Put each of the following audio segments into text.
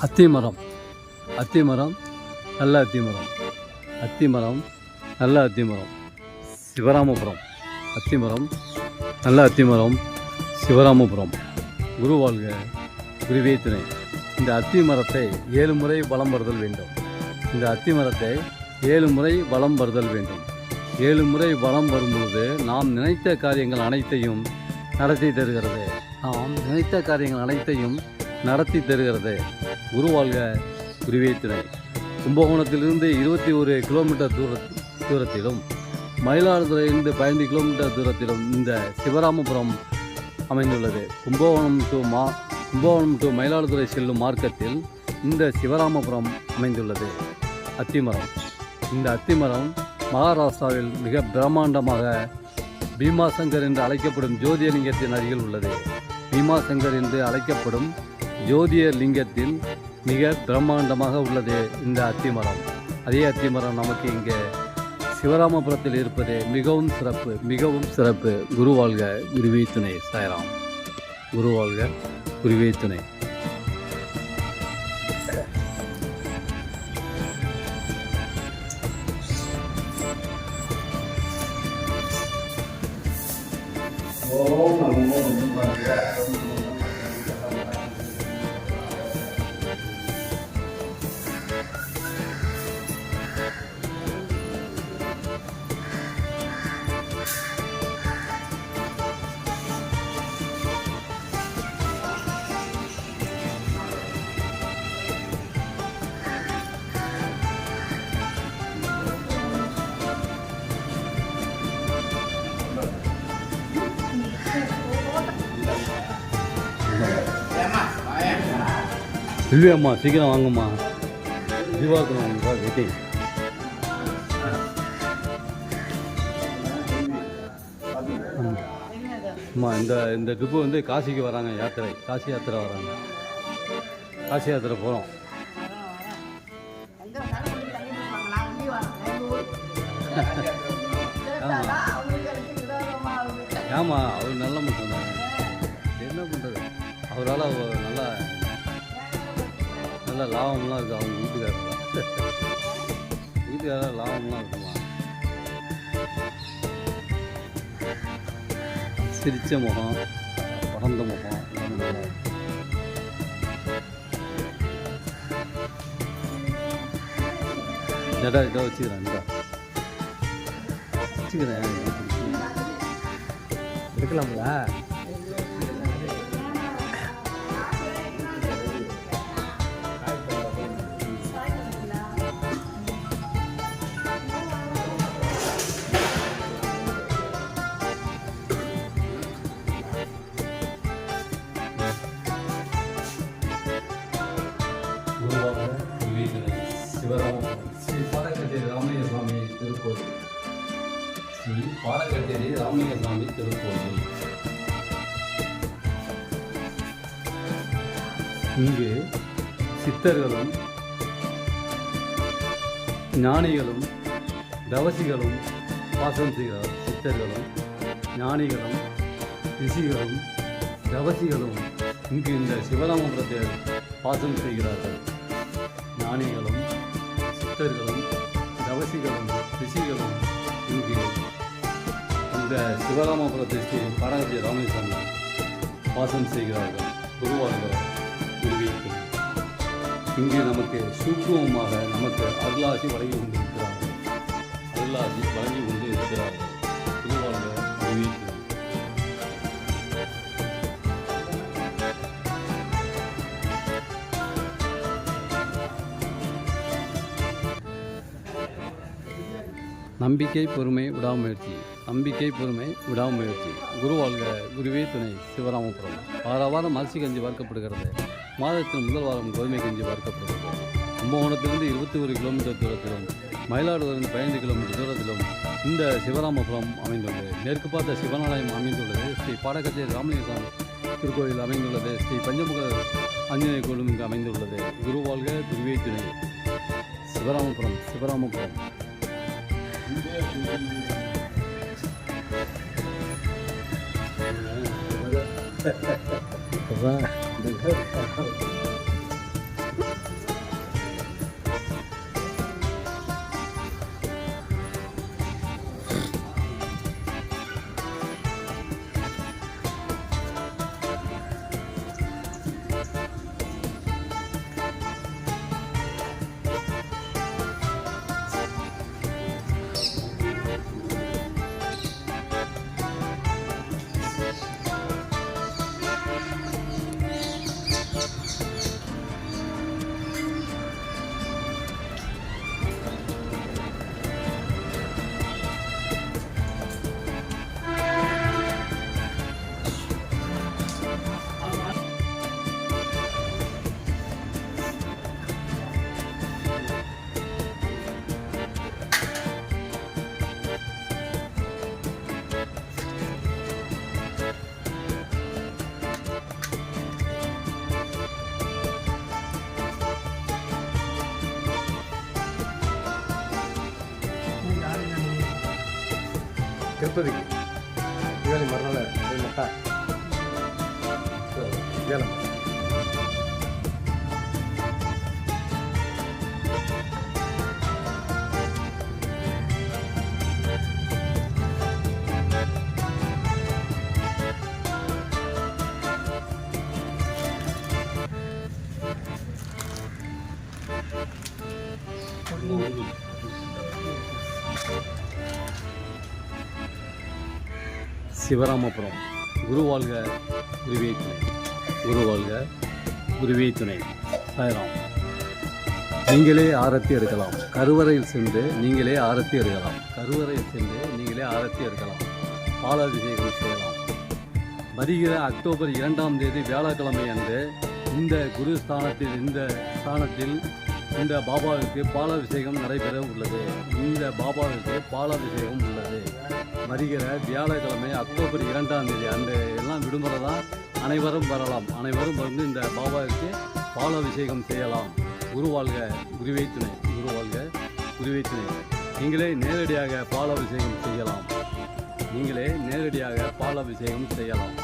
அத்திமரம் அத்திமரம் நல்ல அத்திமரம் அத்திமரம் நல்ல அத்திமரம் சிவராமபுரம் அத்திமரம் நல்ல அத்திமரம் சிவராமபுரம். குரு வாழ்க, குருவே துணை. இந்த அத்திமரத்தை 7 முறை வலம் வருதல் வேண்டும். இந்த அத்திமரத்தை 7 முறை வலம் வருதல் வேண்டும். 7 முறை வலம் வரும்பொழுது நாம் நினைத்த காரியங்கள் அனைத்தையும் நடத்தி தருகிறது. நாம் நினைத்த காரியங்கள் அனைத்தையும் நடத்தி தருகிறது. குரு வாழ்க, குருவே துணை. கும்பகோணத்திலிருந்து 21 கிலோமீட்டர் தூரத்திலும் மயிலாடுதுறையிலிருந்து 15 கிலோமீட்டர் தூரத்திலும் இந்த சிவராமபுரம் அமைந்துள்ளது. கும்பகோணம் டு மயிலாடுதுறை செல்லும் மார்க்கத்தில் இந்த சிவராமபுரம் அமைந்துள்ளது. அத்திமரம். இந்த அத்திமரம் மகாராஷ்டிராவில் மிக பிரம்மாண்டமாக பீமாசங்கர் என்று அழைக்கப்படும் ஜோதிய லிங்கத்தின் அருகில் உள்ளது. பீமாசங்கர் என்று அழைக்கப்படும் ஜோதிய லிங்கத்தில் மிக பிரம்மாண்டமாக உள்ளது இந்த அத்திமரம். அதே அத்திமரம் நமக்கு இங்கே சிவராமபுரத்தில் இருப்பது மிகவும் சிறப்பு, மிகவும் சிறப்பு. குரு வாழ்க, குருவே துணை. சாய்ராம். குரு வாழ்க, குருவே துணை. ஓம் நமோ இல்லையம்மா, சீக்கிரம் வாங்கம்மா. இதுவாக்கணும் வெயிட்டிங். அம்மா, இந்த ட்ரிப்பு வந்து காசிக்கு வராங்க, யாத்திரை, காசி யாத்திரை வராங்க. காசி யாத்திரை போகிறோம். ஆமாம், அவர் நல்ல மட்டும் தான். என்ன பண்ணுறது, அவரால் நல்லா நல்ல லாபம்லாம் இருக்குது. அவங்க வீட்டுக்காரர் லாபம்லாம் இருக்குமா. சிரித்த முகம், பறந்த முகம். ஜடா இதாக வச்சுக்கிறேன் எடுக்கலாங்களா? சிவராமபுரம் ஸ்ரீ பாடகச்சேரி ராமலிங்க சுவாமி திருக்கோவில். ஸ்ரீ பாடகச்சேரி ராமலிங்க சுவாமி திருக்கோவில். இங்கு சித்தர்களும் ஞானிகளும் தவசிகளும் வாசம் செய்கிறார். சித்தர்களும் ஞானிகளும் ரிஷிகளும் தவசிகளும் இங்கு இந்த சிவராமபுரத்தில் வாசம் செய்கிறார்கள். ஞானிகளும் சித்தர்களும் தவசிகளும் ரிஷிகளும் இங்கு இந்த சிவராமபுரத்தை ஸ்ரீ பாடகச்சேரி ராமலிங்க வாசம் செய்கிறார்கள். குருவாக குருவீர்கள் இங்கு நமக்கு சூக்குமமாக நமக்கு அருளாசி வழங்கி கொண்டு இருக்கிறார்கள். அருளாசி வழங்கி கொண்டு இருக்கிறார்கள். குருவாக குருவீர்கள். நம்பிக்கை, பொறுமை, விடாமுயற்சி. நம்பிக்கை, பொறுமை, விடாமுயற்சி. குரு வாழ்க, குருவே துணை. சிவராமபுரம். வாரம் அரிசி கஞ்சி பார்க்கப்படுகிறது. மாதத்தில் முதல் வாரம் கோதுமை கஞ்சி பார்க்கப்படுகிறது. கும்பகோணத்திலிருந்து 21 கிலோமீட்டர் தூரத்திலும் மயிலாடுதுறை 15 கிலோமீட்டர் தூரத்திலும் இந்த சிவராமபுரம் அமைந்துள்ளது. மேற்கு பார்த்த சிவனாலயம் அமைந்துள்ளது. ஸ்ரீ பாடகச்சேரி ராமலிங்க சுவாமி திருக்கோயில் அமைந்துள்ளது. ஸ்ரீ பஞ்சமுக ஆஞ்சநேய கோயிலும் இங்கு அமைந்துள்ளது. குரு வாழ்க, குருவே துணை. சிவராமபுரம். சிவராமபுரம். திருப்பதிக்கு தீபாவளி மறுநாள் போய் மட்டா வேலை சிவராமபுரம் குருவாழ்க குருவே துணை, குருவாழ்க குருவே துணை. சாய்ராம். நீங்களே ஆரத்தி எடுக்கலாம். கருவறையில் சென்று நீங்களே ஆரத்தி எடுக்கலாம். கருவறையில் சென்று நீங்களே ஆரத்தி எடுக்கலாம். பாலாபிஷேகம் செய்யலாம். வருகிற அக்டோபர் 2ஆம் தேதி வியாழக்கிழமை அன்று இந்த குரு ஸ்தானத்தில் இந்த பாபாவிற்கு பாலாபிஷேகம் நடைபெற உள்ளது. இந்த பாபாவிற்கு பாலாபிஷேகம் உள்ளது. வருகிற வியாழக்கிழமை அக்டோபர் 2ஆம் தேதி அன்று எல்லாம் விடுமுறை தான். அனைவரும் வரலாம். அனைவரும் வந்து இந்த பாபாவிற்கு பாலாபிஷேகம் செய்யலாம். குருவாழ்க குருவே துணை, குருவாழ்க குருவே துணை. நீங்களே நேரடியாக பாலாபிஷேகம் செய்யலாம். நீங்களே நேரடியாக பாலாபிஷேகம் செய்யலாம்.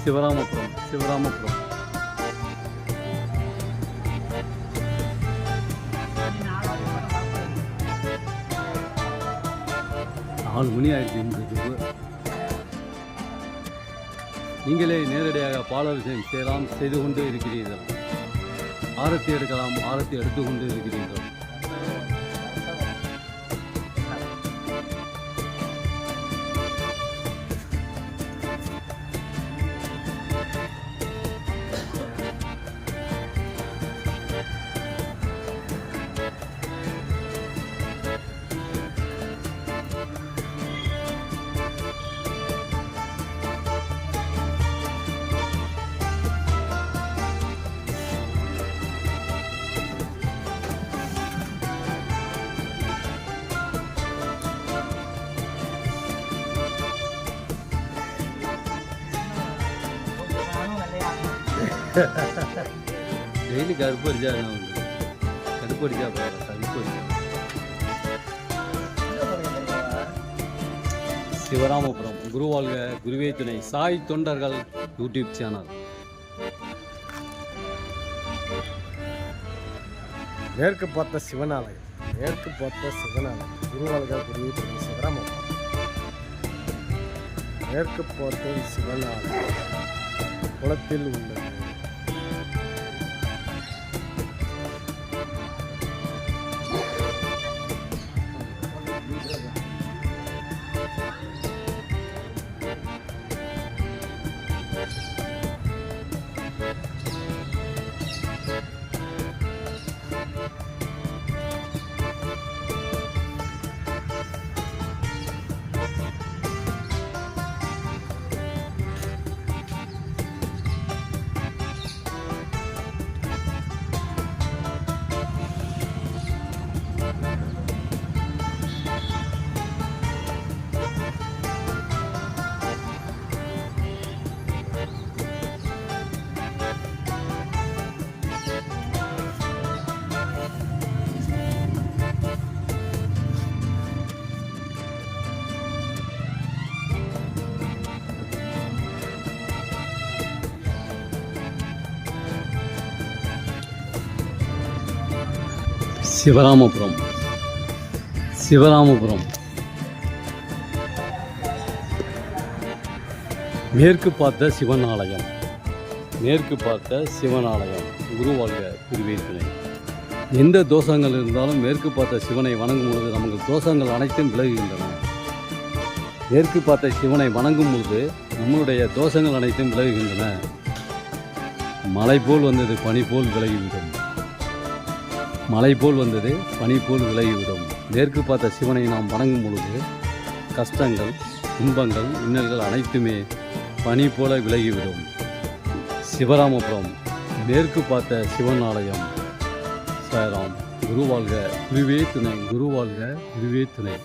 சிவராமபுரம், சிவராமபுரம். நாலு மணி ஆயிடுச்சு. நீங்களே நேரடியாக பாலாபிஷேகம் செய்யலாம். செய்து கொண்டு இருக்கிறீர்கள். ஆரத்தி எடுக்கலாம். ஆரத்தி எடுத்து கொண்டு இருக்கிறீர்கள். டெய்லி கருப்பு அடிச்சா என்ன உண்டு? கருப்பு அடிச்சா போகல. கருப்பு அடிச்சா சிவராமபுரம் குருவாழ்க குருவே துணை சாய் தொண்டர்கள் யூடியூப் சேனல். மேற்கு பார்த்த சிவனாலயம், மேற்கு பார்த்த சிவனாலயம், குருவாழ்க குருவே துணை, சிவராமபுரம். மேற்கு பார்த்த சிவனாலயம் குளத்தில் உள்ளது. சிவராமபுரம், சிவராமபுரம். மேற்கு பார்த்த சிவன் ஆலயம், மேற்கு பார்த்த சிவன் ஆலயம். குருவாழ்க குருவே துணை. எந்த தோஷங்கள் இருந்தாலும் மேற்கு பார்த்த சிவனை வணங்கும் பொழுது நமக்கு தோஷங்கள் அனைத்தும் விலகுகின்றன. மேற்கு பார்த்த சிவனை வணங்கும் பொழுது நம்முடைய தோஷங்கள் அனைத்தும் விலகுகின்றன. மலை போல் வந்தது பனி போல் விலகிவிடும். மலை போல் வந்தது பனி போல் விலகிவிடும். மேற்கு பார்த்த சிவனை நாம் வணங்கும் பொழுது கஷ்டங்கள், துன்பங்கள், இன்னல்கள் அனைத்துமே பனி போல விலகிவிடும். சிவராமபுரம் மேற்கு பார்த்த சிவன் ஆலயம். சாய்ராம். குருவாழ்க குருவே துணை, குருவாழ்க குருவே துணை.